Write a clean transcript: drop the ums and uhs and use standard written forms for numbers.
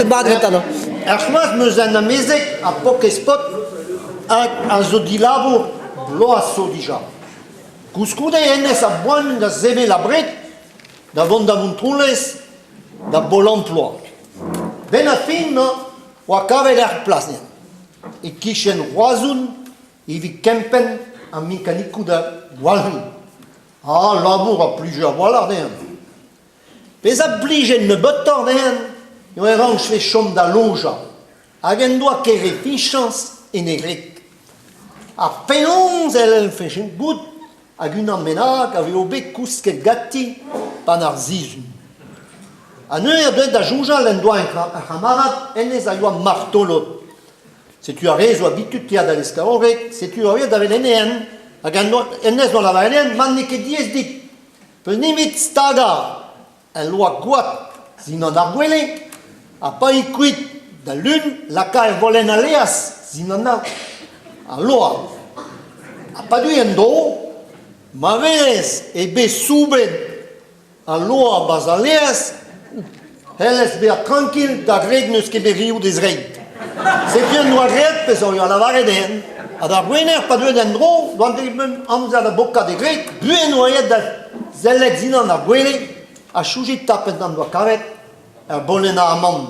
madretano. Erstmals müssen wir Musik a poche spot a zo di labo lo a so dija. Cuscude enes a buon da zeve la bret, da vonda montules, da bol emploi. Ben a fin no, o a cave l'air plasnen. E kishen roazun, e vi kempen a mecaniku da walhun. Ah, labo a plusieurs voilar den. Pez a blijen me botor den, yo e range fe chom da loja. Hag en doa kere fichans en egret. A penons el fechen gout hag un ammenag a veo bet kousket gatti pan ar zizun. A neuer deuet da joujal en doa un camarade enez a yoa martolot. Setu a rezo habitut tia da l'escaorek, setu a oet da vel enen, hag enez no la valen man ne ket diez dit. Peus nemet stagar en loa goat zin an ar gwele, a pa ikuit da l'un laka e volen aleas zin an ar loa. A pa du en do, ma vez e be soubet an loa baz aleas, elles be a tranquil da gred neus ket be rioù des reit. Setu an doa gred pez an yo a lavare den, a da gwener pa duet en dro, doan te ben amza da boka de gred, buen oet da zellet zin an ar gwele, a choujit tapet an doa karet, ar bolen a amand.